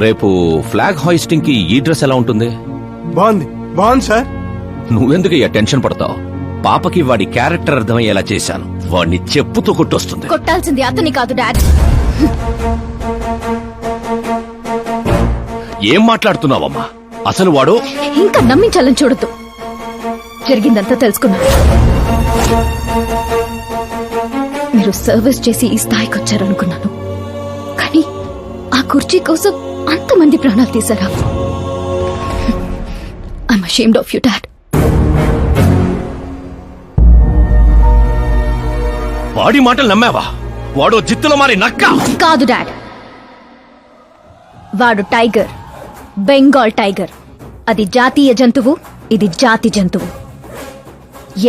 రేపు flag hoisting కి ఈ డ్రెస్ ఎలా ఉంటుంది? బాగుంది సార్. నువ్వెందుకు టెన్షన్ పడతావు? పాపకి వాడి క్యారెక్టర్ అర్థమయ్యేలా చేశాను. వాడిని చెప్పుతో కొట్టొస్తుంది. కొట్టాల్సింది అతని కాదు డాడ్. ఏం మాట్లాడుతున్నావమ్మా? అసలు వాడు ఇంకా నమ్మించాలని చూడద్దు. జరిగిందంతా తెలుసుకున్నా. మీరు సర్వీస్ చేసి ఈ స్థాయికి వచ్చారనుకున్నాను, కానీ ఆ కుర్చీ కోసం అంతమంది ప్రాణాలు తీశారా? I'm ashamed of you dad. వాడి మాటలు నమ్మావా? వాడు జిత్తులో మారి నక్క కాదు డాడ్. వాడు టైగర్, బెంగాల్ టైగర్. అది జాతీయ జంతువు, ఇది జాతి జంతువు.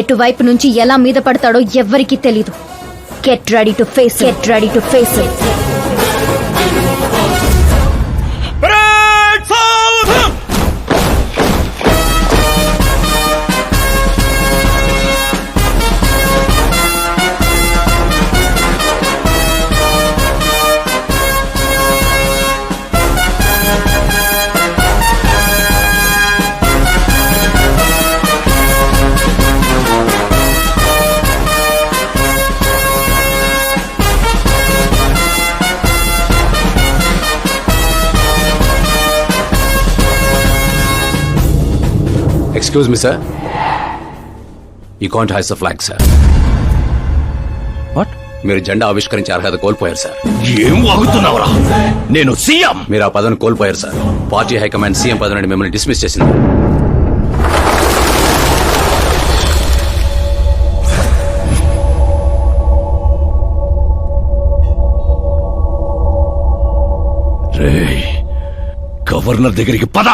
ఎటువైపు నుంచి ఎలా మీద పడతాడో ఎవ్వరికీ తెలీదు. Get ready to face, get ready to face. Excuse me, sir. You can't hoist the flag, sir. What? మీరు జెండా ఆవిష్కరించే అర్హత కోల్పోయారు సార్. ఏం వాగుతున్నావురా? నేను సీఎం. మీరు ఆ పదవిని కోల్పోయారు సార్. పార్టీ హైకమాండ్ సీఎం పదవి నుండి మిమ్మల్ని డిస్మిస్ చేసింది. రేయ్, గవర్నర్ దగ్గరికి పద.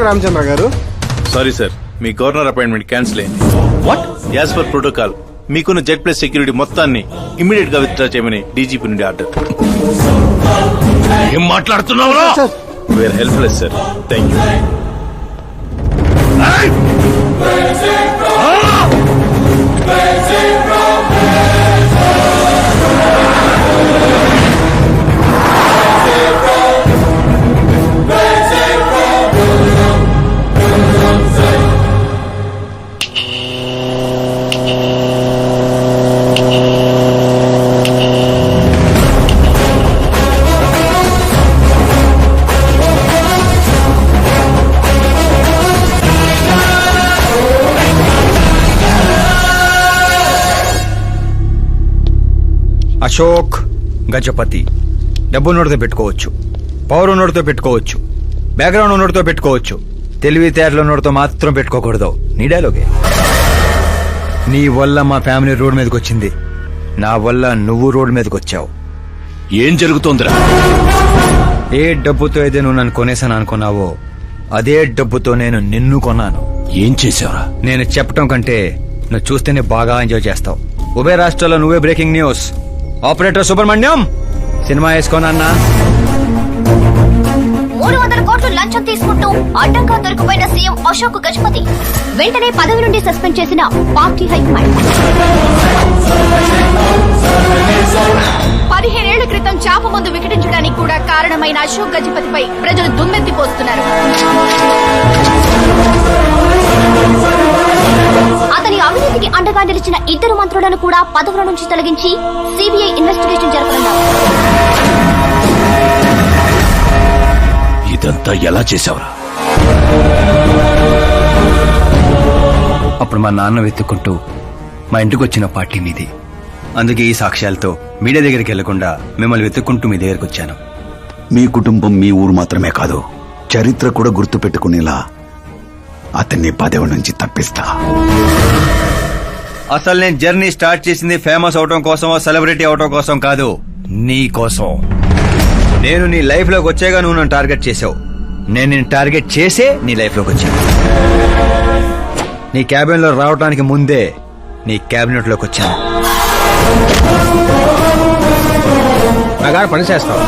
రామచంద్ర గారు, సారీ సార్, మీ గవర్నర్ అపాయింట్మెంట్ క్యాన్సిల్ అయింది. వాట్? యాజ్ పర్ ప్రోటోకాల్ మీకున్న జెడ్ ప్లస్ సెక్యూరిటీ మొత్తాన్ని ఇమ్మీడియట్ గా విత్డ్రా చేయమని డీజీపీ నుండి ఆర్డర్. ఏం మాట్లాడుతున్నావు? We are helpless sir. Thank you. Ashok Gajapathi. డబ్బు నోటితో పెట్టుకోవచ్చు, పవర్ ఉన్నోడితో పెట్టుకోవచ్చు, బ్యాక్గ్రౌండ్ ఉన్నోడితో పెట్టుకోవచ్చు, తెలివితేటలు ఉన్నోడితో మాత్రం పెట్టుకోకూడదు. నీ డైలాగే. నీ వల్ల మా ఫ్యామిలీ రోడ్ మీదకి వచ్చింది, నా వల్ల నువ్వు రోడ్ మీదకి వచ్చావు. ఏం జరుగుతోందిరా? ఏ డబ్బుతో అయితే నువ్వు నన్ను కొనేసాను అనుకున్నావో అదే డబ్బుతో నేను నిన్ను కొన్నాను. ఏం చేసావురా? నేను చెప్పటం కంటే నువ్వు చూస్తేనే బాగా ఎంజాయ్ చేస్తావు. ఉభయ రాష్ట్రాల్లో నువ్వే breaking news. Operator Subrahmanyam, cinema వేసుకోనన్నా. 300 కోట్లు లంచం తీసుకుంటూ అడ్డంగా దొరికిపోయిన సీఎం అశోక్ గజపతి వెంటనే పదవి నుండి సస్పెండ్ చేసిన పార్టీ హైకమాండ్. 15 ఏళ్ల క్రితం చాప ముందు వికటించడానికి కూడా కారణమైన అశోక్ గజపతిపై ప్రజలు దుమ్మెత్తిపోస్తున్నారు. అతని అవినీతికి అండగా నిలిచిన 2 మంత్రులను కూడా పదవుల నుంచి తొలగించి సిబిఐ ఇన్వెస్టిగేషన్ జరపనున్నారు. ఇదంతా ఎలా చేశావురా? అప్పుడు మా నాన్న వెతుక్కుంటూ మా ఇంటికి వచ్చిన పార్టీ మీది. అందుకే ఈ సాక్ష్యాలతో మీడియా దగ్గరికి వెళ్లకుండా మిమ్మల్ని వెతుక్కుంటూ మీ దగ్గరికి వచ్చాను. మీ కుటుంబం, మీ ఊరు మాత్రమే కాదు, చరిత్ర కూడా గుర్తు పెట్టుకునేలా అతన్ని పదవి నుంచి తప్పిస్తా. అసలు నేను జర్నీ స్టార్ట్ చేసింది ఫేమస్ అవటం కోసమో సెలబ్రిటీ అవటం కోసం కాదు, నీ కోసం. నేను నీ లైఫ్ లోకి వచ్చాగా నువ్వు నన్ను టార్గెట్ చేసావు. నేను నిన్ను టార్గెట్ చేసే నీ లైఫ్ లోకి వచ్చాను. నీ క్యాబిన్ లో రావడానికి ముందే నీ క్యాబినెట్ లోకి వచ్చాను. బాగా పని చేస్తావు.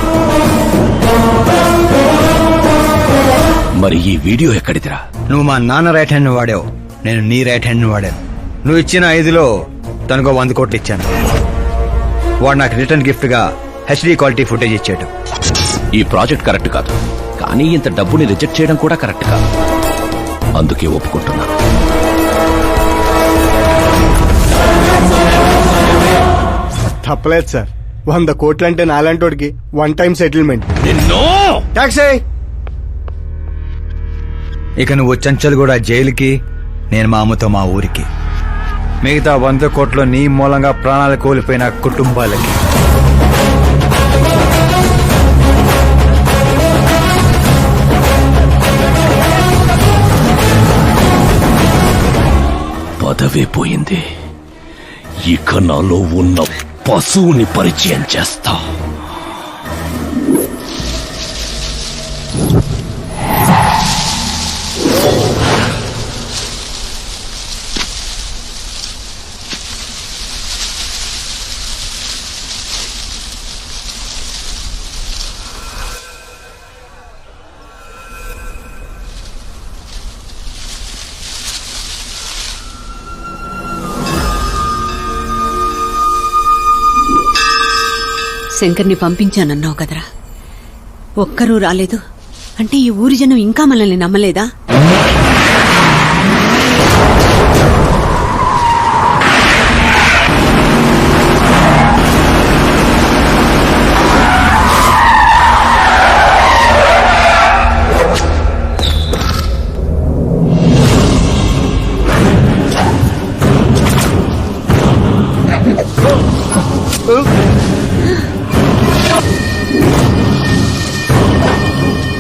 మరి ఈ వీడియో ఎక్కడిదిరా? నువ్వు మా నాన్న రైట్ హ్యాండ్ వాడావు, నేను నీ రైట్ హ్యాండ్ వాడాను. నువ్వు ఇచ్చిన 5లో తనకు 100 కోట్లు ఇచ్చాను. వాడు నాకు రిటర్న్ గిఫ్ట్ గా హెచ్డి క్వాలిటీ ఫుటేజ్ ఇచ్చాడు. ఈ ప్రాజెక్ట్ కరెక్ట్ కాదు, కానీ ఇంత డబ్బుని రిజెక్ట్ చేయడం కూడా కరెక్ట్ కాదు. అందుకే ఒప్పుకుంటున్నాను. తప్పలేదు సార్. 100 కోట్లంటే నాలంటోడికి 1 time settlement. నిన్ను టాక్సీ. ఇక నువ్వు చంచల్ కూడా జైలుకి, నేను మా అమ్మతో మా ఊరికి. మిగతా 100 కోట్లు నీ మూలంగా ప్రాణాలు కోల్పోయిన కుటుంబాలకి. పదవే పోయింది, ఇక నాలో ఉన్న పశువుని పరిచయం చేస్తా. శంకర్ని పంపించానన్నావు కదరా, ఒక్కరూ రాలేదు అంటే ఈ ఊరి జనం ఇంకా మనల్ని నమ్మలేదా?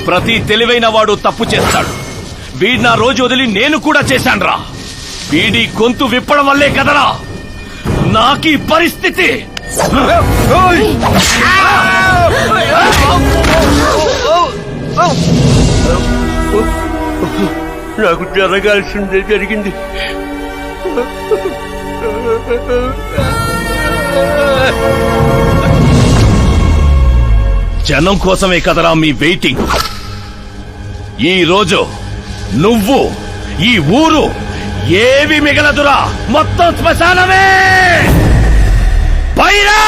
ప్రతి తెలివైన వాడు తప్పు చేస్తాడు. వీడి నా రోజు వదిలి నేను కూడా చేశాన్రా. వీడి గొంతు విప్పడం వల్లే కదరా నాకీ పరిస్థితి. నాకు జరగాల్సిందే జరిగింది. జనం కోసమే కదరా మీ వెయిటింగ్. ఈ రోజు నువ్వు, ఈ ఊరు ఏవి మిగలదురా, మొత్తం శ్మశానమే. పైరా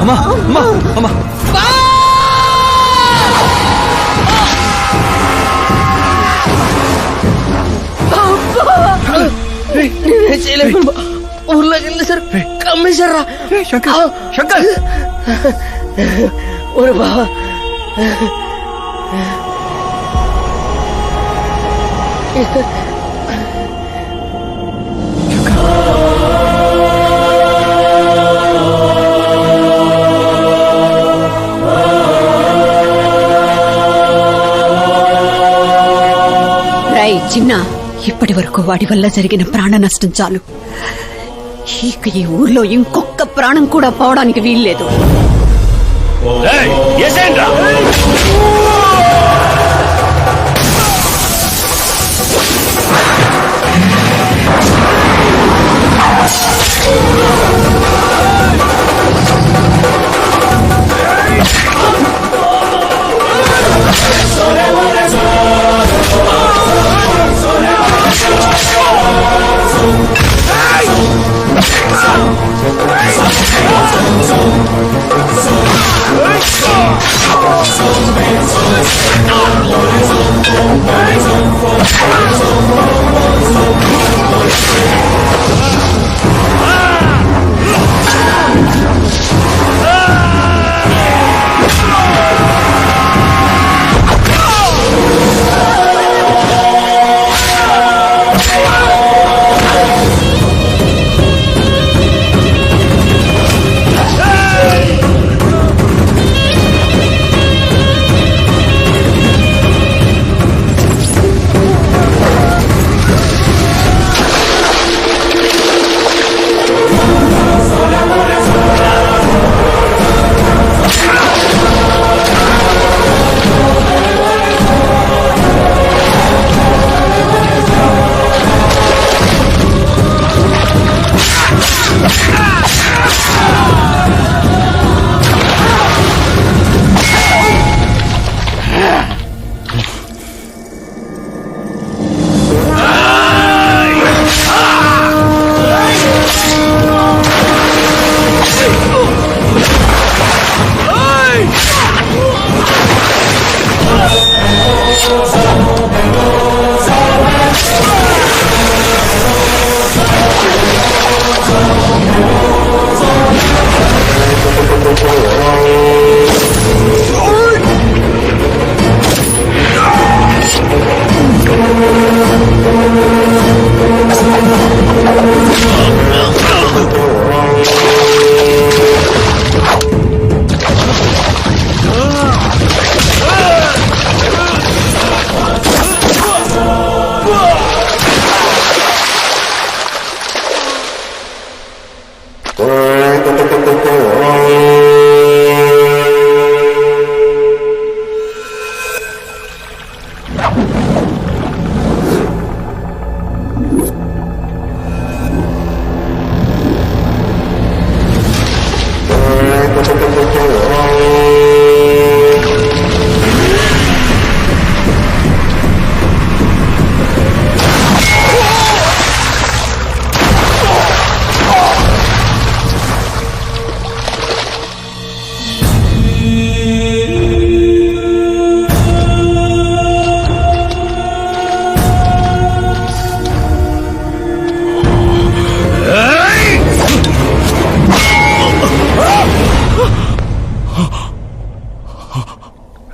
అమ్మా అమ్మా అమ్మా ఊర్లోకి వెళ్ళి సార్ కమ్మేశారా? శంకర్ శంకర్ ఒరే బావా, చిన్న, ఇప్పటి వరకు వాడి వల్ల జరిగిన ప్రాణ నష్టం చాలు. ఇక ఈ ఊర్లో ఇంకొక ప్రాణం కూడా పోవడానికి వీల్లేదు.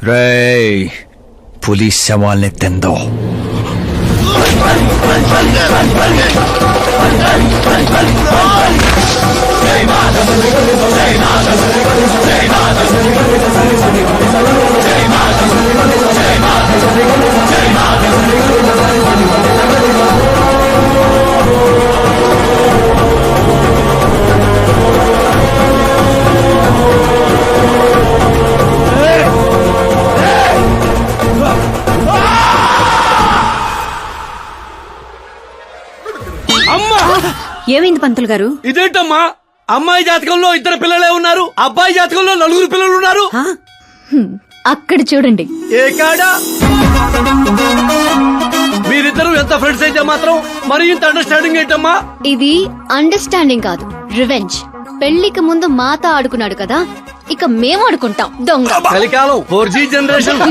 రేయ్ పులి శవాల్ని తిందో. ఏమైంది పంతులు గారు? ఇదేంటమ్మా, అమ్మాయి జాతకంలో 2 పిల్లలే ఉన్నారు, అబ్బాయి జాతకంలో 4 పిల్లలు ఉన్నారు. ఆ? అక్కడ చూడండి. ఏ కాడా? మీరిద్దరూ ఎంత ఫ్రెండ్స్ అయితే మాత్రం మరి ఇంత అండర్స్టాండింగ్ ఏంటమ్మా? ఇది అండర్స్టాండింగ్ కాదు, రివెంజ్. పెళ్లికి ముందు మాత ఆడుకున్నాడు కదా, ఇక మేము ఆడుకుంటాం దొంగ. కలికాలం 4G జనరేషన్.